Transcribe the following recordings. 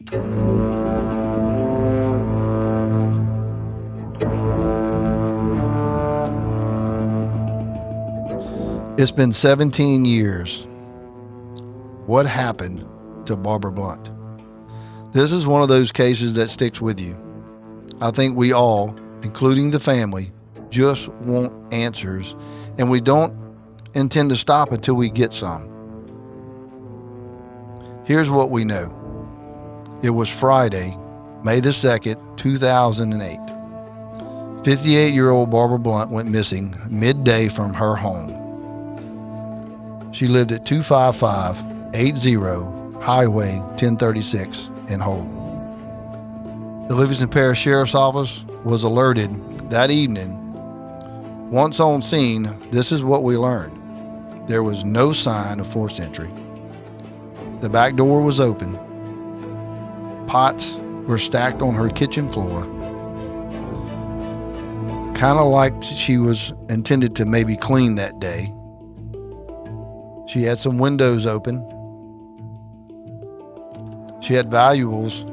It's been 17 years. What happened to Barbara Blount? This is one of those cases that sticks with you. I think we all, including the family, just want answers, and we don't intend to stop until we get some. Here's what we know. It was Friday, May the 2nd, 2008. 58-year-old Barbara Blount went missing midday from her home. She lived at 25580 Highway 1036 in Holden. The Livingston Parish Sheriff's Office was alerted that evening. Once on scene, this is what we learned. There was no sign of forced entry. The back door was open. Pots were stacked on her kitchen floor, kind of like she was intended to maybe clean that day. She had some windows open. She had valuables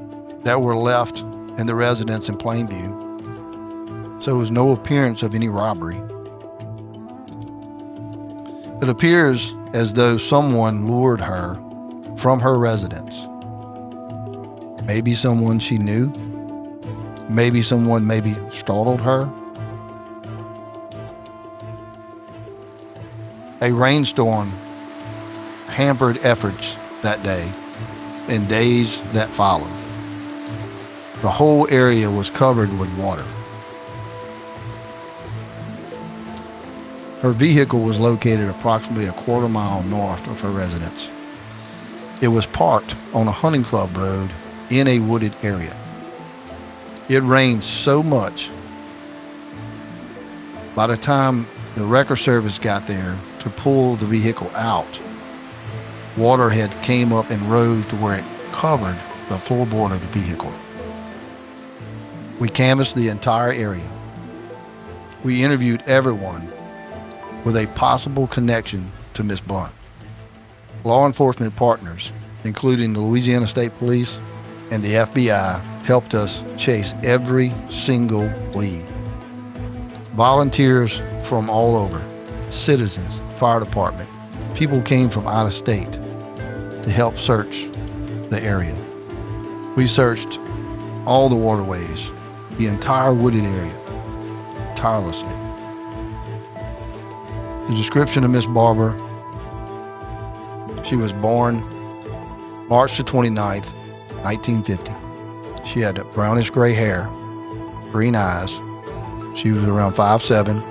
that were left in the residence in plain view, so there was no appearance of any robbery. It appears as though someone lured her from her residence. Maybe someone she knew. Maybe someone startled her. A rainstorm hampered efforts that day and days that followed. The whole area was covered with water. Her vehicle was located approximately a quarter mile north of her residence. It was parked on a hunting club road in a wooded area. It rained so much, by the time the wrecker service got there to pull the vehicle out, water had came up and rose to where it covered the floorboard of the vehicle. We canvassed the entire area. We interviewed everyone with a possible connection to Miss Blount. Law enforcement partners, including the Louisiana State Police and the FBI, helped us chase every single lead. Volunteers from all over, citizens, fire department, people came from out of state to help search the area. We searched all the waterways, the entire wooded area, tirelessly. The description of Miss Barbara: she was born March the 29th, 1950. She had brownish gray hair, green eyes. She was around 5'7",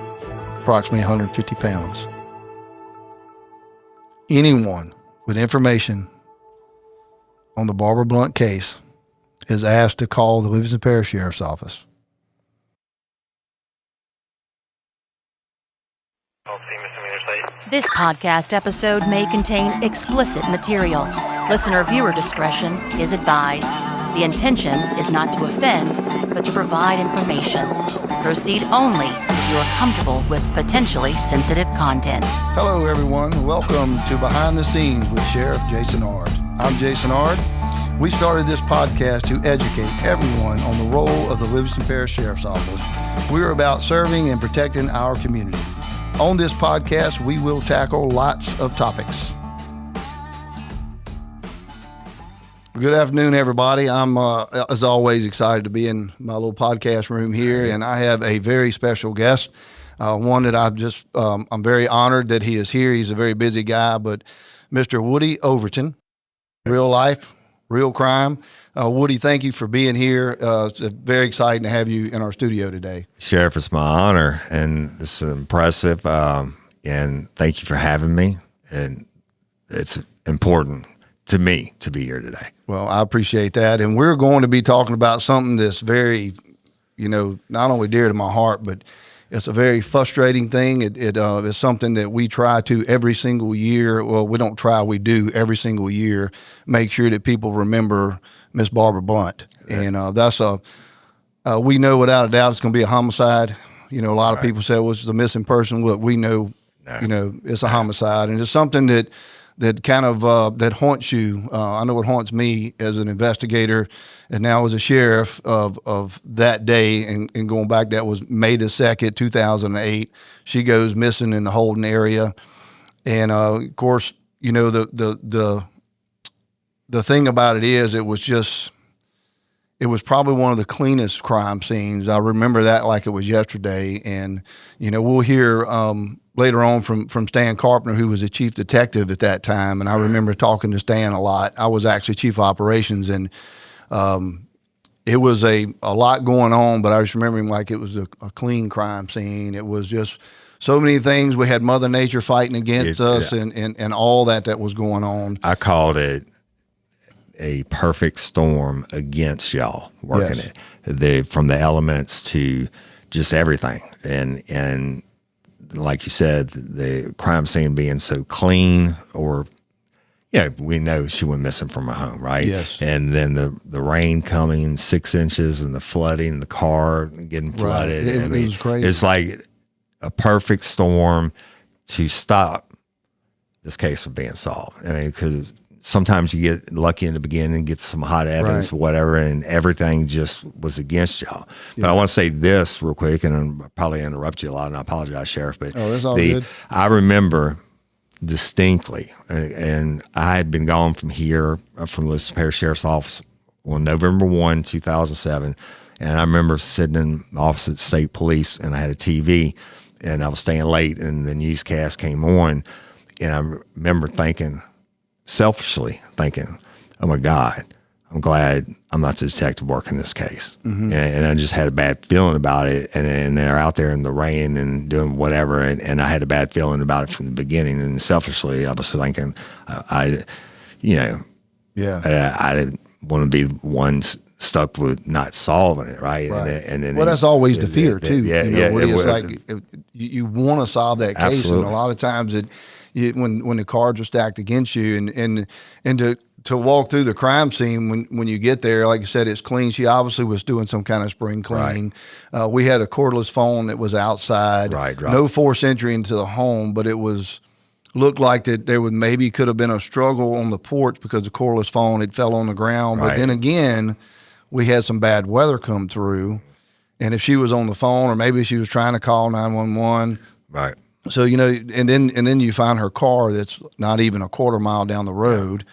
approximately 150 pounds. Anyone with information on the Barbara Blount case is asked to call the Livingston Parish Sheriff's Office. This podcast episode may contain explicit material. Listener-viewer discretion is advised. The intention is not to offend, but to provide information. Proceed only if you are comfortable with potentially sensitive content. Hello, everyone. Welcome to Behind the Scenes with Sheriff Jason Ard. I'm Jason Ard. We started this podcast to educate everyone on the role of the Livingston Parish Sheriff's Office. We're about serving and protecting our community. On this podcast, we will tackle lots of topics. Good afternoon, everybody. I'm, as always, excited to be in my little podcast room here, and I have a very special guest, one that I'm very honored that he is here. He's a very busy guy, but Mr. Woody Overton, real life, real crime. Woody, thank you for being here. It's very exciting to have you in our studio today. Sheriff, it's my honor, and it's impressive, and thank you for having me, and it's important to me to be here today. Well, I appreciate that, and we're going to be talking about something that's very, not only dear to my heart, but it's a very frustrating thing. It is something that we try to every single year. Well, we don't try, we do every single year, make sure that people remember Miss Barbara Blount. And we know without a doubt it's going to be a homicide. A lot of people say, well, it's a missing person. Well, we know, it's a homicide. And it's something that kind of that haunts you. I know it haunts me as an investigator, and now as a sheriff of that day and going back. That was May the 2nd, 2008. She goes missing in the Holden area, and of course, the thing about it is, it was probably one of the cleanest crime scenes. I remember that like it was yesterday. And, we'll hear later on from Stan Carpenter, who was the chief detective at that time. And I remember talking to Stan a lot. I was actually chief of operations, and it was a lot going on, but I was remembering like it was a clean crime scene. It was just so many things. We had Mother Nature fighting against us and all that was going on. I called it a perfect storm against y'all working it. From the elements to just everything. And like you said, the crime scene being so clean, or we know she went missing from her home, right? Yes. And then the rain coming 6 inches and the flooding, the car getting flooded. Right. It was crazy. It's like a perfect storm to stop this case from being solved. I mean, because sometimes you get lucky in the beginning, get some hot evidence or whatever, and everything just was against y'all. But I want to say this real quick, and I'll probably interrupt you a lot, and I apologize, Sheriff. But that's all good. I remember distinctly, and I had been gone from here, from the Parish Sheriff's Office on November 1, 2007, and I remember sitting in the office at State Police, and I had a TV, and I was staying late, and the newscast came on, and I remember selfishly thinking, oh my God, I'm glad I'm not the detective working this case. Mm-hmm. And I just had a bad feeling about it. And they're out there in the rain and doing whatever. And I had a bad feeling about it from the beginning. And selfishly, I was thinking, I didn't want to be the one stuck with not solving it, right? And then that's always the fear too. It's like you want to solve that case, absolutely. And a lot of times when the cards are stacked against you, and to walk through the crime scene when you get there, like you said, it's clean. She obviously was doing some kind of spring cleaning. Right. We had a cordless phone that was outside. Right. No forced entry into the home, but it looked like that there could have been a struggle on the porch because the cordless phone had fell on the ground. Right. But then again, we had some bad weather come through, and if she was on the phone, or maybe she was trying to call 911. Right. So, and then you find her car that's not even a quarter mile down the road.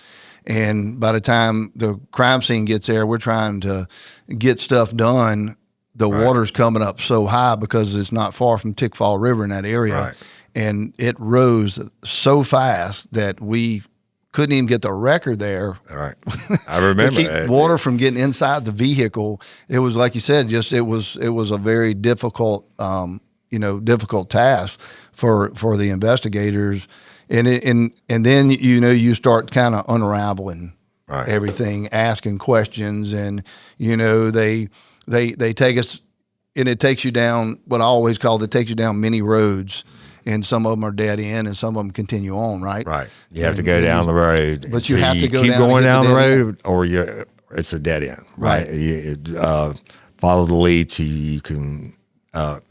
And by the time the crime scene gets there, we're trying to get stuff done. The water's coming up so high because it's not far from Tickfall River in that area. Right. And it rose so fast that we couldn't even get the record there. All right. I remember to keep water from getting inside the vehicle. It was, like you said, it was a very difficult, difficult task for the investigators. And then you start kind of unraveling everything, asking questions, and they take us, and it takes you down what I always call, it takes you down many roads, and some of them are dead end, and some of them continue on. Right. You have to go down the road, but you have to go keep down going down the road, end. or it's a dead end. Right. You follow the lead till you can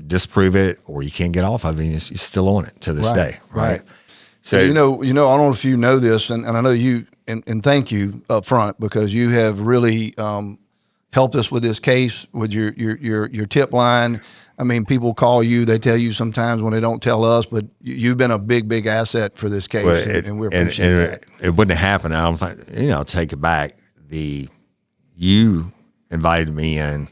disprove it, or you can't get off. I mean, you're still on it to this day. Right. So, I don't know if you know this, and I know you, and thank you up front, because you have really helped us with this case with your tip line. I mean, people call you, they tell you sometimes when they don't tell us, but you've been a big asset for this case, and we appreciate that. It wouldn't have happened. I don't think, I'll take it back. You invited me in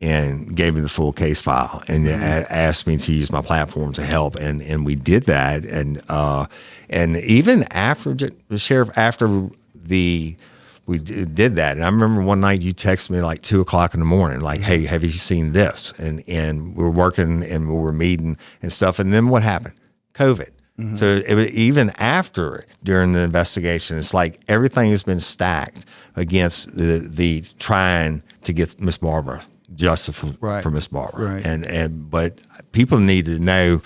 and gave me the full case file, and asked me to use my platform to help, and we did that, and even after the sheriff, we did that, and I remember one night you texted me like 2:00 in the morning, like, "Hey, have you seen this?" And we were working and we were meeting and stuff, and then what happened? COVID. Mm-hmm. So it was, even after, during the investigation, it's like everything has been stacked against the trying to get Miss Barbara justice for Miss Barbara. Right. But people need to know,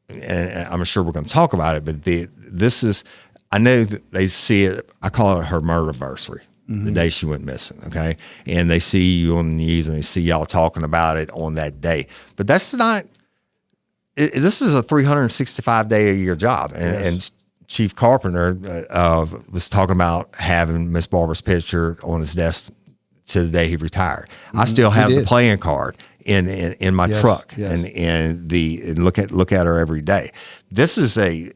and I'm sure we're going to talk about it, but this is, I know that they see it, I call it her murderversary, the day she went missing, okay? And they see you on the news and they see y'all talking about it on that day. But that's not, this is a 365-day-a-year job. And Chief Carpenter was talking about having Miss Barbara's picture on his desk to the day he retired. I still have the playing card in my truck, and look at her every day. This is a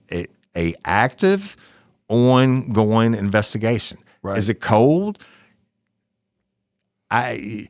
active, ongoing investigation. Right. Is it cold? I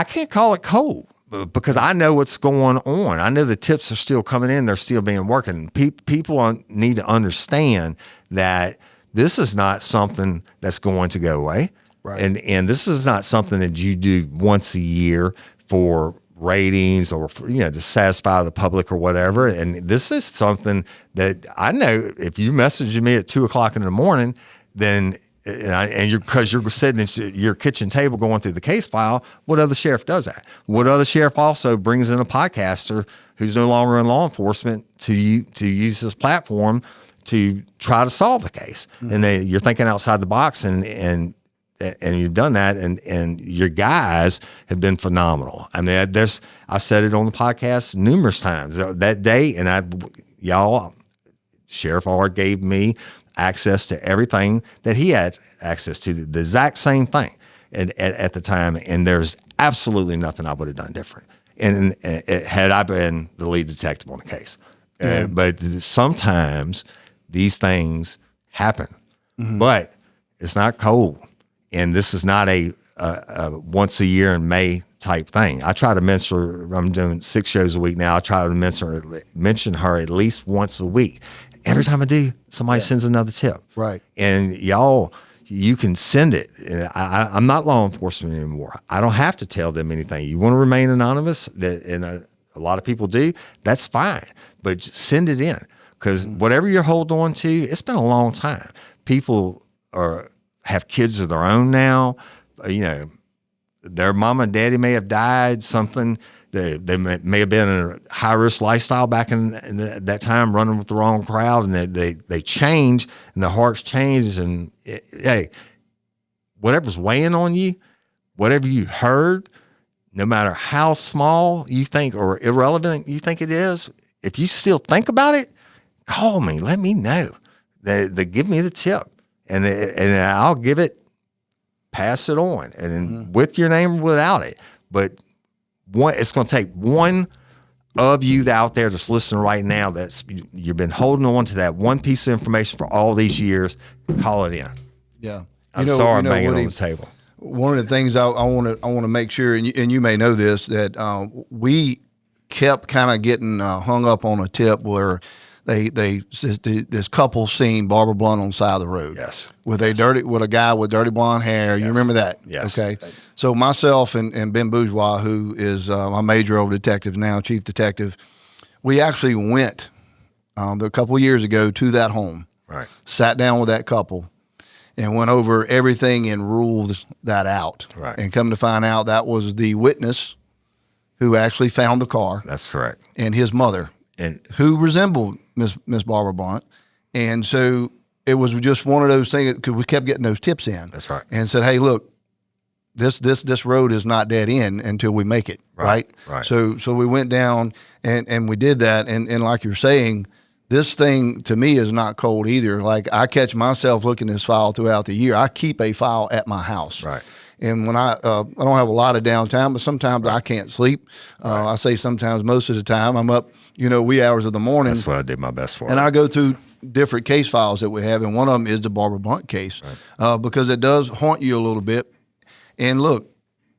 can't call it cold because I know what's going on. I know the tips are still coming in. They're still being working. People need to understand that this is not something that's going to go away. Right. And this is not something that you do once a year for ratings or for, to satisfy the public or whatever. And this is something that I know if you message me at 2:00 in the morning, then because you're sitting at your kitchen table going through the case file, what other sheriff does that? What other sheriff also brings in a podcaster who's no longer in law enforcement to use this platform to try to solve the case? Mm-hmm. And you're thinking outside the box, and you've done that, and your guys have been phenomenal. I mean, I said it on the podcast numerous times that day, and Sheriff Ard gave me access to everything that he had access to, the exact same thing at the time, and there's absolutely nothing I would have done different. And had I been the lead detective on the case, but sometimes these things happen, but it's not cold. And this is not a once a year in May type thing. I try to mention her. I'm doing 6 shows a week now. I try to mention her at least once a week. Every time I do, somebody sends another tip. Right. And you can send it. I'm not law enforcement anymore. I don't have to tell them anything. You want to remain anonymous, and a lot of people do, that's fine. But send it in, because whatever you're holding on to, it's been a long time. People have kids of their own now. Their mama and daddy may have died, something. They may have been in a high-risk lifestyle back in that time, running with the wrong crowd, and they change, and their hearts change. And hey, whatever's weighing on you, whatever you heard, no matter how small you think or irrelevant you think it is, if you still think about it, call me. Let me know. They give me the tip. And I'll give it, pass it on, and with your name or without it. But it's going to take one of you out there that's listening right now you've been holding on to that one piece of information for all these years. Call it in. Yeah, I'm sorry, I'm banging on the table. One of the things I want to make sure, and you may know this, that we kept kind of getting hung up on a tip where this couple seen Barbara Blount on the side of the road. Yes. With a guy with dirty blonde hair. Yes. You remember that? Yes. Okay. So myself and Ben Bourgeois, who is my major old detective now, chief detective, we actually went a couple of years ago to that home. Right. Sat down with that couple and went over everything and ruled that out. Right. And come to find out that was the witness who actually found the car. That's correct. And his mother, who resembled Miss Barbara Blount. And so it was just one of those things, because we kept getting those tips in. That's right. And said, hey, look, this road is not dead end until we make it, right? Right. So we went down and we did that. And like you're saying, this thing to me is not cold either. Like, I catch myself looking at this file throughout the year. I keep a file at my house. Right. And when I don't have a lot of downtime, but sometimes I can't sleep. I say sometimes, most of the time, I'm up, wee hours of the morning. That's what I did my best for. And I go through different case files that we have, and one of them is the Barbara Blount case, because it does haunt you a little bit. And look,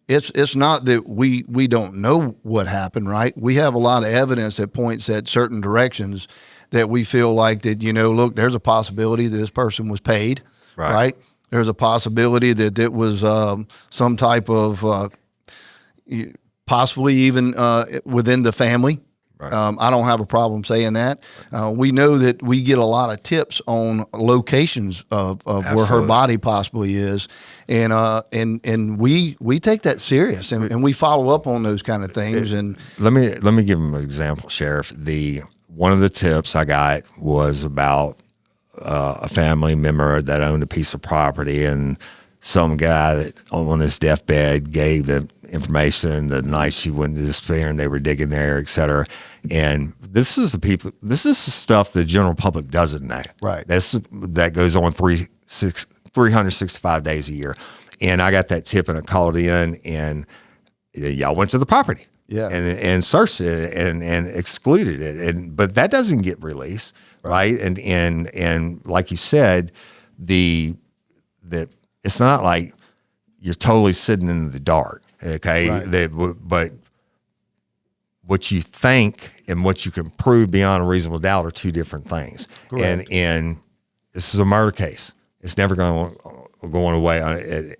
it's not that we don't know what happened, right? We have a lot of evidence that points at certain directions that we feel like that, look, there's a possibility that this person was paid, right? There's a possibility that it was some type of possibly even within the family. Right. I don't have a problem saying that. We know that we get a lot of tips on locations of where her body possibly is, and we take that serious, and we follow up on those kind of things. And let me give them an example, Sheriff. One of the tips I got was about a family member that owned a piece of property, and some guy that on his deathbed gave the information the night she went to disappear and they were digging there, et cetera. and this is the stuff the general public doesn't know. Right. That goes on 365 days a year. And I got that tip and I called in, and y'all went to the property. Yeah. And searched it and excluded it. But that doesn't get released. Right. And like you said, that it's not like you're totally sitting in the dark. Okay. Right. But what you think and what you can prove beyond a reasonable doubt are two different things. Correct. And this is a murder case. It's never going away.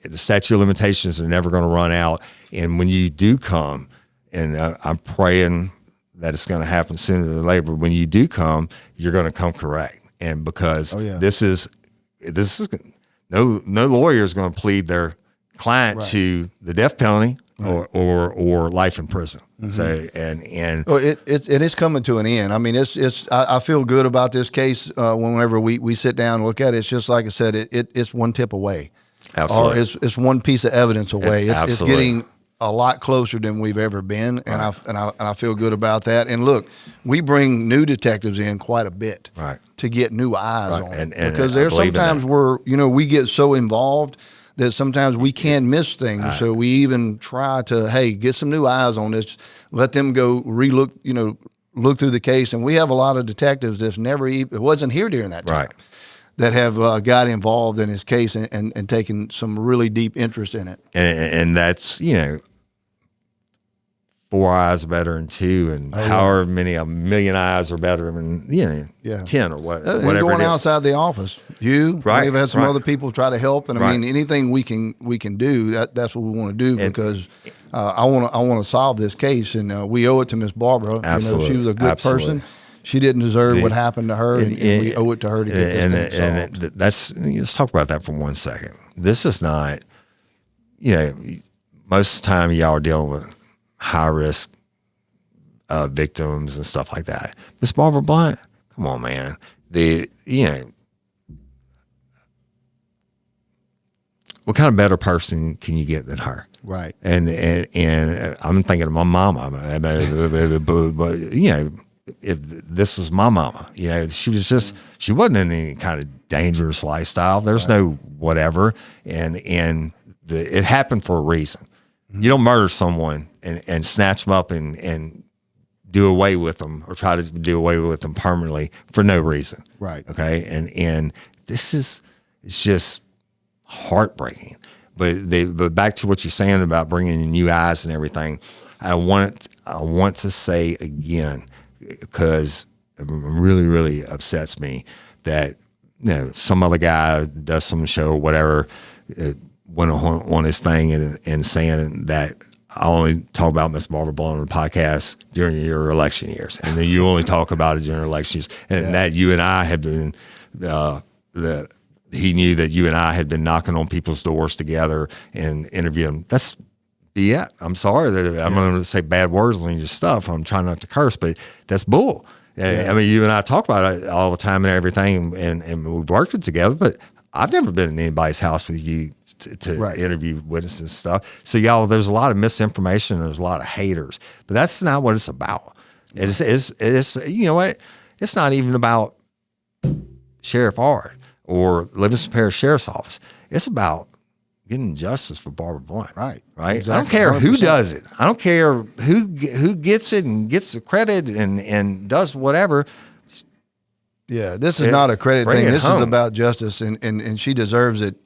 The statute of limitations are never going to run out. And when you do come, and I'm praying that it's going to happen sooner than later, when you do come, you're going to come correct. And because this is no lawyer is going to plead their client to the death penalty or life in prison. Mm-hmm. So it is coming to an end. I mean, I feel good about this case. Whenever we sit down and look at it, it's just like I said, it's one tip away. Absolutely. Or it's one piece of evidence away. It's getting a lot closer than we've ever been, and I feel good about that. And look, we bring new detectives in quite a bit to get new eyes on it, and because there's sometimes where we get so involved that sometimes we can miss things. Right. So we even try to get some new eyes on this, let them go look through the case, and we have a lot of detectives that's wasn't here during that time. Right. That have got involved in his case and taken some really deep interest in it. And that's, 4 eyes are better than 2, and however many, a million eyes are better than 10 or whatever. Going outside the office, we've had some other people try to help, and I mean anything we can do. That's what we want to do, because I want to solve this case, and we owe it to Miss Barbara. Absolutely. She was a good person. She didn't deserve what happened to her, and we owe it to her to get this thing solved. Let's talk about that for 1 second. This is not, most of the time y'all are dealing with high risk victims and stuff like that. Miss Barbara Blount, come on, man. What kind of better person can you get than her? Right. And I'm thinking of my mama, but if this was my mama, she wasn't in any kind of dangerous lifestyle. There's no whatever. And it happened for a reason. Mm-hmm. You don't murder someone and snatch them up and do away with them, or try to do away with them permanently for no reason. Right. Okay. And it's just heartbreaking. But back to what you're saying about bringing in new eyes and everything, I want to say again, because it really, really upsets me that some other guy does some show or whatever, went on his thing and saying that I only talk about Miss Barbara Blount on the podcast during your election years, and then you only talk about it during election years, and that you and I had been he knew that you and I had been knocking on people's doors together and interviewing. That's BS. I'm sorry that I'm going to say bad words on your stuff. I'm trying not to curse, but that's bull. I mean, you and I talk about it all the time and everything, and we've worked it together, but I've never been in anybody's house with you to interview witnesses and stuff. So y'all, there's a lot of misinformation. There's a lot of haters, but that's not what it's about. It's you know what? It's not even about Sheriff Ard or Livingston Parish Sheriff's Office. It's about getting justice for Barbara Blount. Right. Exactly. I don't care 100%. Who does it. I don't care who gets it and gets the credit and does whatever. Yeah, this is not a credit thing. This is about justice, and she deserves it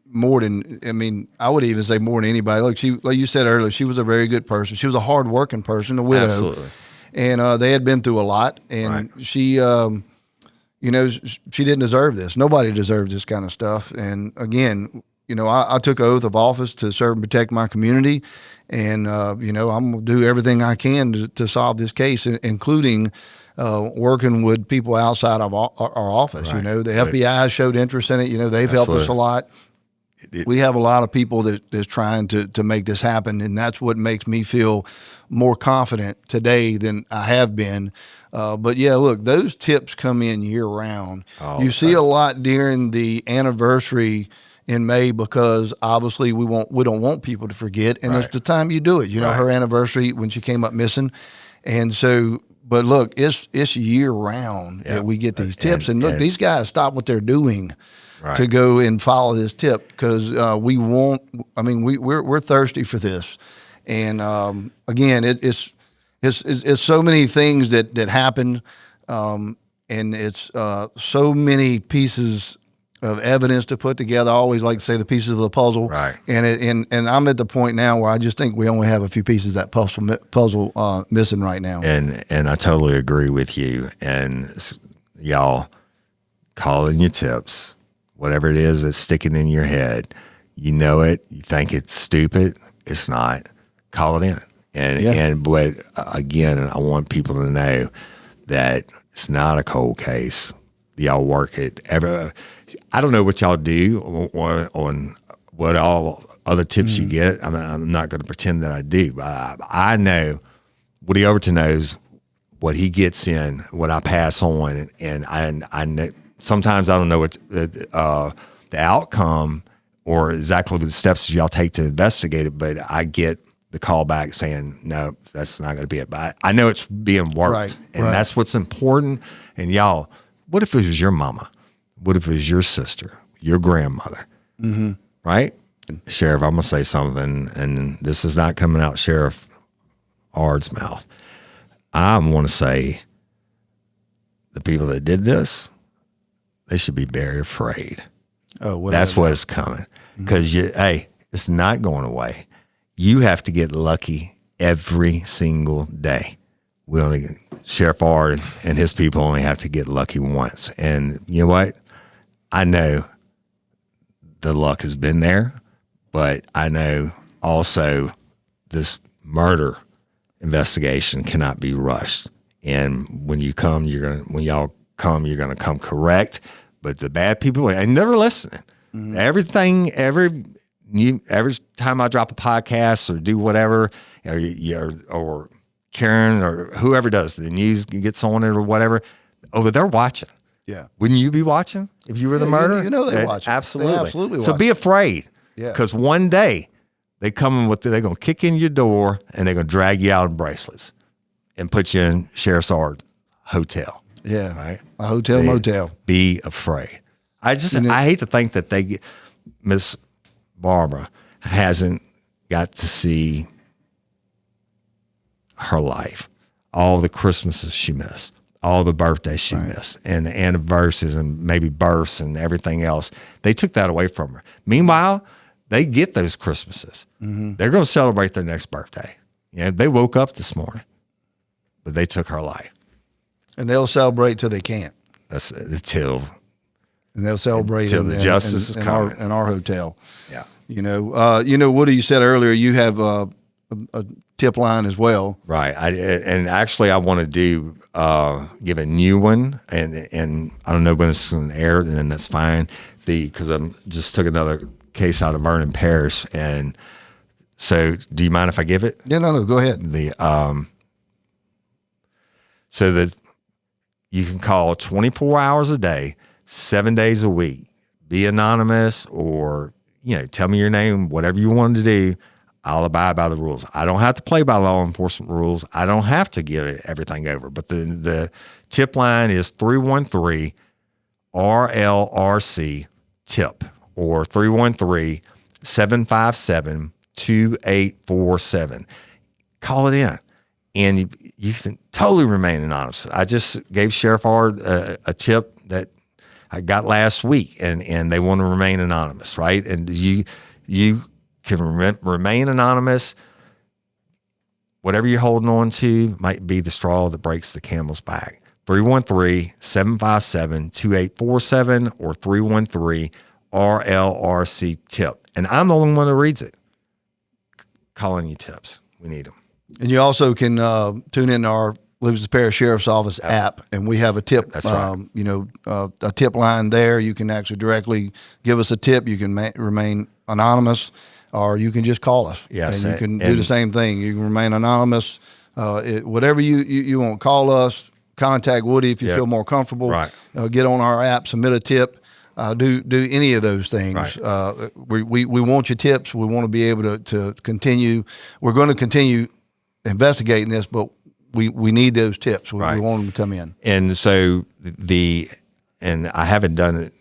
more than, I would even say more than anybody. Look, like you said earlier, she was a very good person. She was a hard-working person, a widow. Absolutely. And they had been through a lot, and she, she didn't deserve this. Nobody deserves this kind of stuff. And again, I took an oath of office to serve and protect my community, and I'm going to do everything I can to solve this case, including working with people outside of our office. Right. The FBI showed interest in it. They've helped us a lot. We have a lot of people that's trying to make this happen, and that's what makes me feel more confident today than I have been. But yeah, look, those tips come in year round. You see a lot during the anniversary in May, because obviously we don't want people to forget, and it's the time you do it. Her anniversary when she came up missing, and so. but look, it's year round that we get these tips, and look, these guys stop what they're doing to go and follow this tip because we're thirsty for this, and again, it's so many things that happen, and it's so many pieces of evidence to put together. I always like to say the pieces of the puzzle, right? And I'm at the point now where I just think we only have a few pieces of that puzzle missing right now. And I totally agree with you. And y'all, call in your tips, whatever it is that's sticking in your head. You know it. You think it's stupid. It's not. Call it in. But again, I want people to know that it's not a cold case. Y'all work it. I don't know what y'all do on what all other tips you get. I'm not going to pretend that I do. But I know Woody Overton knows what he gets in, what I pass on, and I know, sometimes I don't know what the outcome or exactly the steps that y'all take to investigate it, but I get the call back saying, no, that's not going to be it. But I know it's being worked, and that's what's important. And y'all, what if it was your mama? What if it was your sister, your grandmother? Mm-hmm. Right? Sheriff, I'm going to say something, and this is not coming out Sheriff Ard's mouth. I want to say the people that did this, they should be very afraid. Oh, that's what is coming. Because, it's not going away. You have to get lucky every single day. Sheriff Ard and his people only have to get lucky once. And you know what? I know the luck has been there, but I know also this murder investigation cannot be rushed. And when you come, when y'all come, you're gonna come correct. But the bad people ain't never listening. Mm-hmm. Every time I drop a podcast or do whatever, or Karen or whoever does the news gets on it or whatever, they're watching. Yeah. Wouldn't you be watching if you were the murderer? You know they watch. Absolutely. They absolutely watch. So be afraid. Yeah. Because one day they're going to kick in your door and they're going to drag you out in bracelets and put you in Sheriff Ard's hotel. Yeah. Right? A hotel motel. Be afraid. I hate to think that Miss Barbara hasn't got to see her life, all the Christmases she missed, all the birthdays she missed, and the anniversaries and maybe births and everything else. They took that away from her. Meanwhile, they get those Christmases. Mm-hmm. They're going to celebrate their next birthday. They woke up this morning, but they took her life. And they'll celebrate till they can't. That's and they'll celebrate until the justice is coming in our hotel. Yeah. Woody, you said earlier you have a tip line as well. Right. And actually I want to give a new one, and I don't know when it's going to air, and then that's fine. Because I just took another case out of Vernon Parish, and so do you mind if I give it? Yeah, no, go ahead. So that you can call 24 hours a day, 7 days a week. Be anonymous, or tell me your name, whatever you want to do. I'll abide by the rules. I don't have to play by law enforcement rules. I don't have to give everything over. But the tip line is 313 RLRC Tip, or 313-757-2847. Call it in, and you can totally remain anonymous. I just gave Sheriff Ard a tip that I got last week, and they want to remain anonymous, right? And you can remain anonymous. Whatever you're holding on to might be the straw that breaks the camel's back. 313-757-2847 or 313-RLRC Tip. And I'm the only one that reads it. Call in your tips. We need them. And you also can tune in our Livingston Parish Sheriff's Office app, and we have a tip, That's right. A tip line there. You can actually directly give us a tip. You can remain anonymous, or you can just call us. Yes, and you can do the same thing. You can remain anonymous. Whatever you want, call us. Contact Woody if you feel more comfortable. Right. Get on our app, submit a tip. Do any of those things. Right. We want your tips. We want to be able to continue. We're going to continue investigating this, but we need those tips. We Right. want them to come in. And so and I haven't done it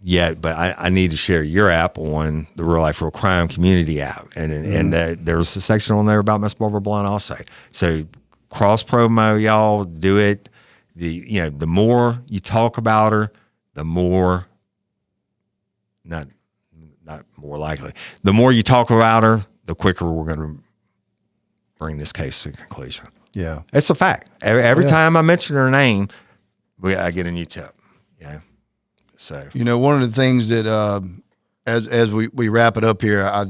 yet, but I need to share your app on the Real Life Real Crime Community app, and there's a section on there about Miss Barbara Blount also. So cross promo, y'all do it. The more you talk about her, the more not more likely. The more you talk about her, the quicker we're going to bring this case to conclusion. Yeah, it's a fact. Every time I mention her name, I get a new tip. Yeah. So one of the things that as we wrap it up here, I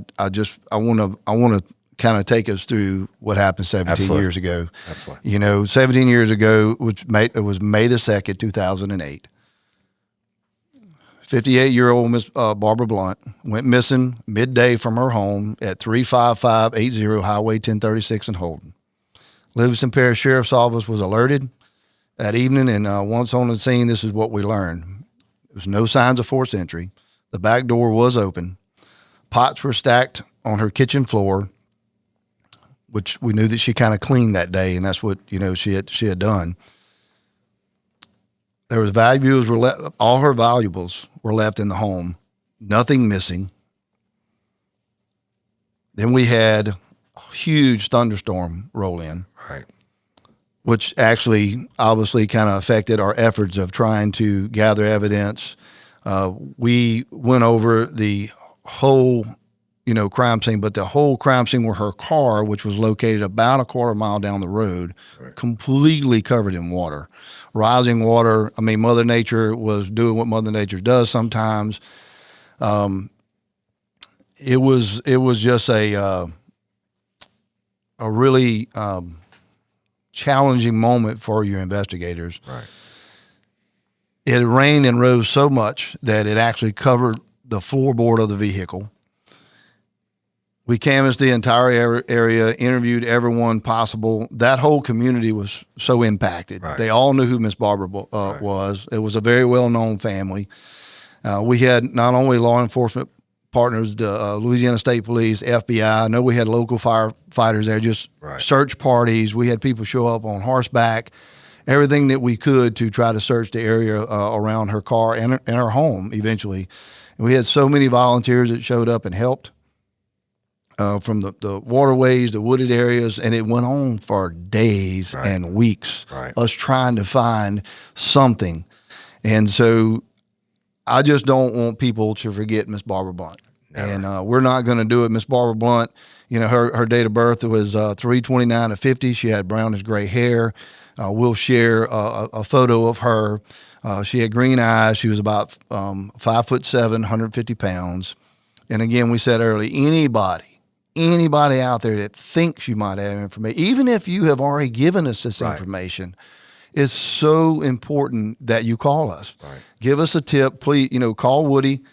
want to kind of take us through what happened 17 Absolutely. years ago. Absolutely. 17 years ago, it was May the 2nd, 2008. 58-year-old Miss Barbara Blount went missing midday from her home at 35580 Highway 1036 in Holden. Livingston Parish Sheriff's Office was alerted that evening, and once on the scene, this is what we learned. There was no signs of forced entry. The back door was open. Pots were stacked on her kitchen floor, which we knew that she kind of cleaned that day, and that's what she had done. There was all her valuables were left in the home, nothing missing. Then we had a huge thunderstorm roll in, right, which actually obviously kind of affected our efforts of trying to gather evidence. We went over the whole crime scene, but the whole crime scene where her car, which was located about a quarter mile down the road, right, completely covered in water, rising water. I mean, Mother Nature was doing what Mother Nature does sometimes. It was just a really challenging moment for your investigators. Right. It rained and rose so much that it actually covered the floorboard of the vehicle. We canvassed the entire area, interviewed everyone possible. That whole community was so impacted. Right. They all knew who Miss Barbara was. It was a very well-known family. We had not only law enforcement partners, the Louisiana State Police, FBI. I know we had local firefighters there, just right, search parties. We had people show up on horseback, everything that we could to try to search the area around her car and her home eventually. And we had so many volunteers that showed up and helped. From the waterways, the wooded areas, and it went on for days right, and weeks, right, us trying to find something. And so I just don't want people to forget Miss Barbara Blount. Never. And we're not going to do it. Miss Barbara Blount, her date of birth was 3/29/50. She had brownish gray hair. We'll share a photo of her. She had green eyes. She was about 5'7", 150 pounds. And again, we said earlier, anybody out there that thinks you might have information, even if you have already given us this right, information, it's so important that you call us. Right. Give us a tip, please. Call Woody,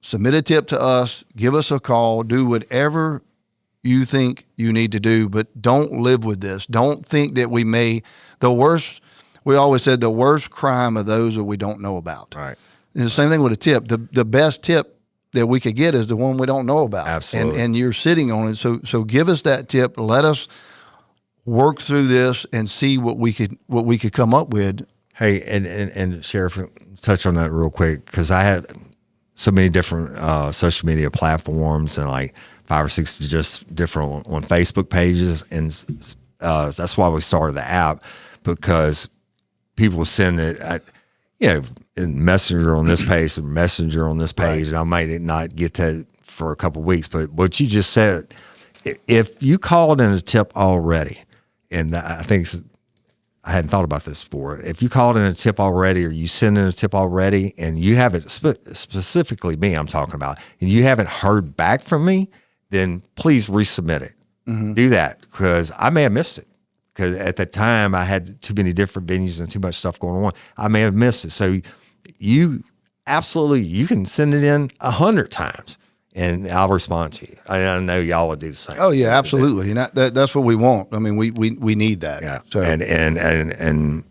submit a tip to us, give us a call, do whatever you think you need to do, but don't live with this. Don't think that we always said the worst crime are those that we don't know about. Right. And the same thing with a tip. The best tip that we could get is the one we don't know about. Absolutely. And you're sitting on it. So give us that tip. Let us work through this and see what we could come up with. Hey, and Sheriff, touch on that real quick, because I had so many different social media platforms and like 5 or 6 just different on Facebook pages, and that's why we started the app, because people send it in Messenger on this page and Messenger on this page, right, and I might not get to it for a couple of weeks. But what you just said, if you called in a tip already, and I think I hadn't thought about this before. If you called in a tip already, or you sent in a tip already, and you haven't, specifically me I'm talking about, and you haven't heard back from me, then please resubmit it. Mm-hmm. Do that, because I may have missed it. Because at the time I had too many different venues and too much stuff going on. I may have missed it. So you can send it in 100 times and I'll respond to you. I know y'all would do the same. Oh yeah, absolutely. And that's what we want. I mean, we need that. Yeah. So and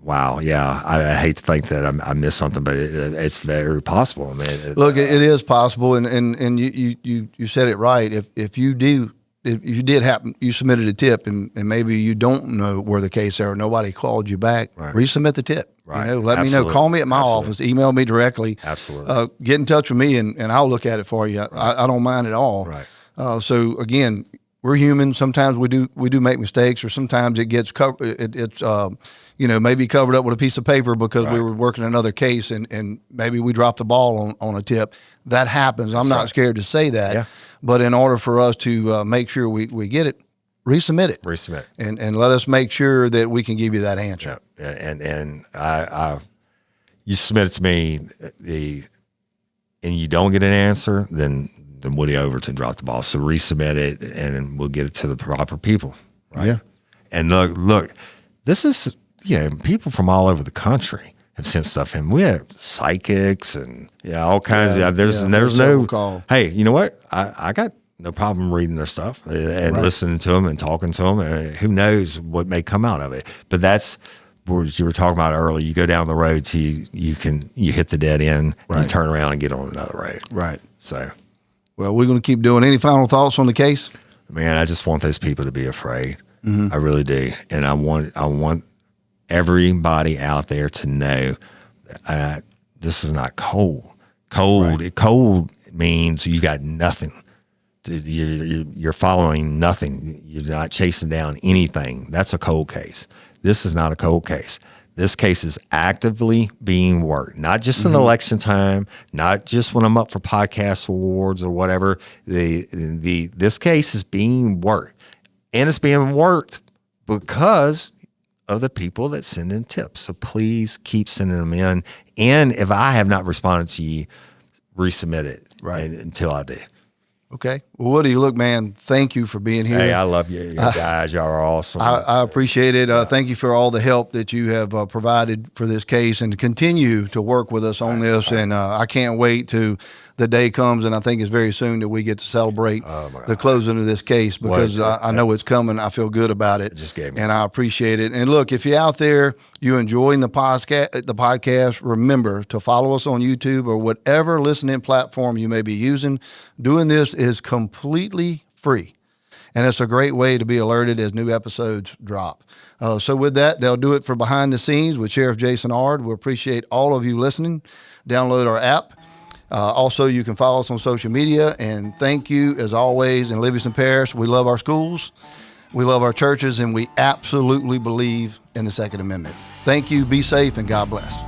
wow. Yeah. I hate to think that I missed something, but it's very possible. I mean, look, it is possible. And you said it right. If you do if you did happen, you submitted a tip and maybe you don't know where the case is or nobody called you back, resubmit the tip. Right. Let me know. Call me at my office. Email me directly. Absolutely. Get in touch with me and I'll look at it for you. I don't mind at all. Right. So again, we're human. Sometimes we do make mistakes, or sometimes it gets it's maybe covered up with a piece of paper because we were working another case and maybe we dropped the ball on a tip. That happens. I'm not scared to say that. Yeah. But in order for us to make sure we get it, resubmit it. Resubmit. And let us make sure that we can give you that answer. Yeah. And you submit it to me, and you don't get an answer, then Woody Overton dropped the ball. So resubmit it, and we'll get it to the proper people. Right? Yeah. And look, this is, people from all over the country have sent stuff in. We have psychics and all kinds of. There's no call. Hey, you know what? I got no problem reading their stuff and listening to them and talking to them. Who knows what may come out of it? But that's what you were talking about earlier. You go down the road to you hit the dead end. And you turn around and get on another road. Right. So, well, we're going to keep doing. Any final thoughts on the case? Man, I just want those people to be afraid. I really do, and I want everybody out there to know this is not cold. Cold means you got nothing. You're following nothing. You're not chasing down anything. That's a cold case. This is not a cold case. This case is actively being worked, not just in election time, not just when I'm up for podcast awards or whatever. This case is being worked, and it's being worked because of the people that send in tips. So please keep sending them in. And if I have not responded to you, resubmit it until I do. Okay. Well, Woody, look, man, thank you for being here. Hey, I love you. You guys, y'all are awesome. I appreciate it. Thank you for all the help that you have provided for this case and to continue to work with us on this. And I can't wait to the day comes, and I think it's very soon that we get to celebrate the closing of this case because I know it's coming. I feel good about it. Just gave me and I appreciate it. And look, if you're out there, you're enjoying the podcast, remember to follow us on YouTube or whatever listening platform you may be using. Doing this is completely free. And it's a great way to be alerted as new episodes drop. So with that, they'll do it for Behind the Scenes with Sheriff Jason Ard. We appreciate all of you listening. Download our app. Also, you can follow us on social media. And thank you, as always, in Livingston Parish. We love our schools, we love our churches, and we absolutely believe in the Second Amendment. Thank you. Be safe, and God bless.